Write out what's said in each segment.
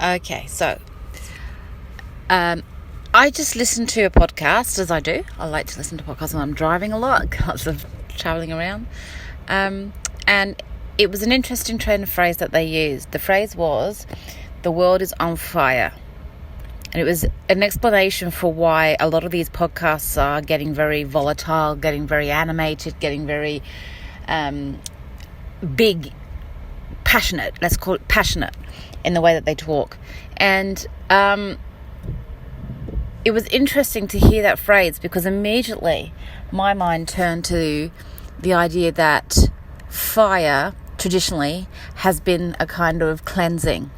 Okay, so I just listened to a podcast, as I do. I like to listen to podcasts when I'm driving a lot, lots of travelling around. And it was an interesting trend of phrase that they used. The phrase was, "The world is on fire." And it was an explanation for why a lot of these podcasts are getting very volatile, getting very animated, getting very big, passionate. Let's call it passionate in the way that they talk. And it was interesting to hear that phrase, because immediately my mind turned to the idea that fire traditionally has been a kind of cleansing,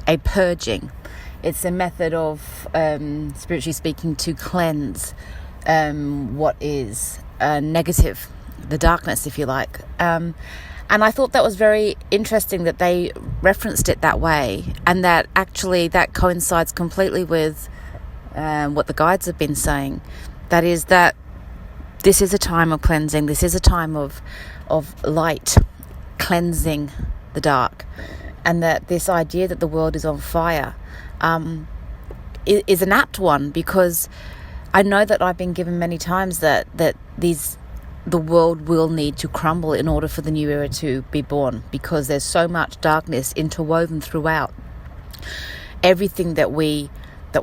a purging. It's a method of, spiritually speaking, to cleanse what is negative, the darkness, if you like. And I thought that was very interesting that they referenced it that way, and that actually that coincides completely with what the guides have been saying. That is that this is a time of cleansing. This is a time of light cleansing the dark, and that this idea that the world is on fire is an apt one, because I know that I've been given many times that the world will need to crumble in order for the new era to be born, because there's so much darkness interwoven throughout everything that we're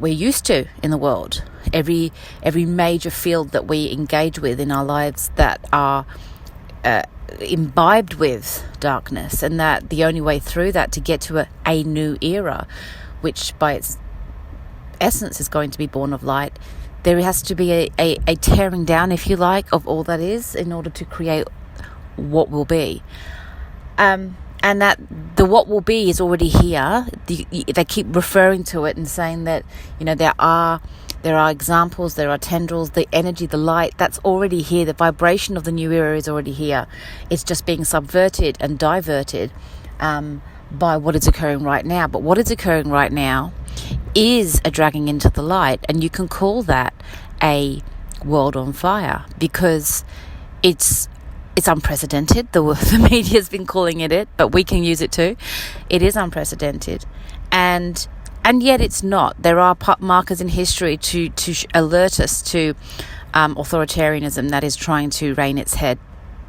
used to in the world, every major field that we engage with in our lives that are imbibed with darkness, and that the only way through that to get to a new era, which by its essence is going to be born of light, there has to be a tearing down, if you like, of all that is in order to create what will be. And that the what will be is already here. They keep referring to it and saying that, there are examples, there are tendrils, the energy, the light, that's already here. The vibration of the new era is already here. It's just being subverted and diverted by what is occurring right now. But what is occurring right now is a dragging into the light, and you can call that a world on fire, because it's unprecedented. The media has been calling it, but we can use it too. It is unprecedented, and yet it's not. There are markers in history to alert us to authoritarianism that is trying to rein its head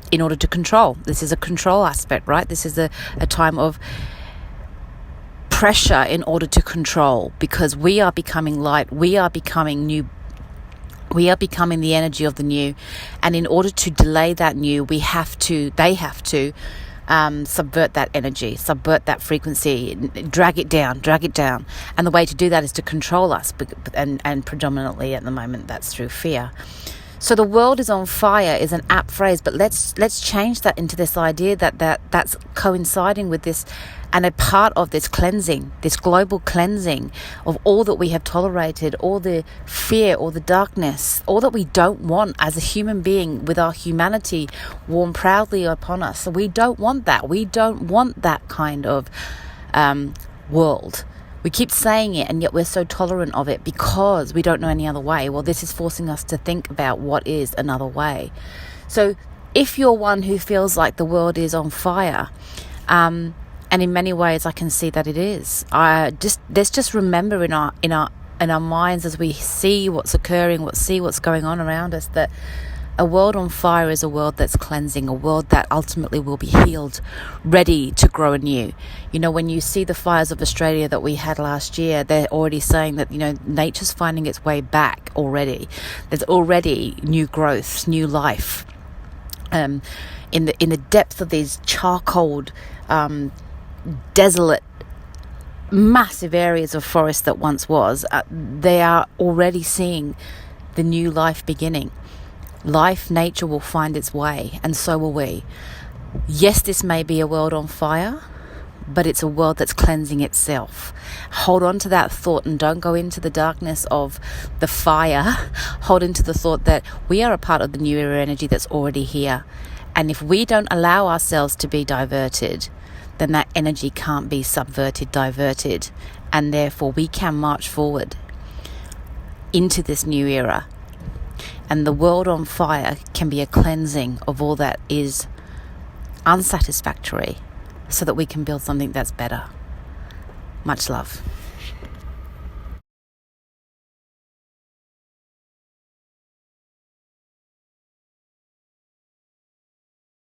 in order to control. This is a control aspect, right? This is a time of pressure in order to control, because we are becoming light, we are becoming new, we are becoming the energy of the new, and in order to delay that new, they have to subvert that energy, subvert that frequency, drag it down, and the way to do that is to control us, and predominantly at the moment that's through fear. So the world is on fire is an apt phrase, but let's change that into this idea that's coinciding with this, and a part of this cleansing, this global cleansing of all that we have tolerated, all the fear, all the darkness, all that we don't want as a human being with our humanity worn proudly upon us. So we don't want that. We don't want that kind of world. We keep saying it, and yet we're so tolerant of it because we don't know any other way. Well, this is forcing us to think about what is another way. So if you're one who feels like the world is on fire, and in many ways I can see that it is, let's just remember in our minds as we see what's occurring, what's going on around us, that a world on fire is a world that's cleansing, a world that ultimately will be healed, ready to grow anew. When you see the fires of Australia that we had last year, they're already saying that, nature's finding its way back already. There's already new growth, new life. In the depth of these charcoal, desolate, massive areas of forest that once was, they are already seeing the new life beginning. Nature will find its way, and so will we. Yes, this may be a world on fire, but it's a world that's cleansing itself. Hold on to that thought and don't go into the darkness of the fire. Hold into the thought that we are a part of the new era energy that's already here. And if we don't allow ourselves to be diverted, then that energy can't be subverted, diverted, and therefore we can march forward into this new era. And the world on fire can be a cleansing of all that is unsatisfactory, so that we can build something that's better. Much love.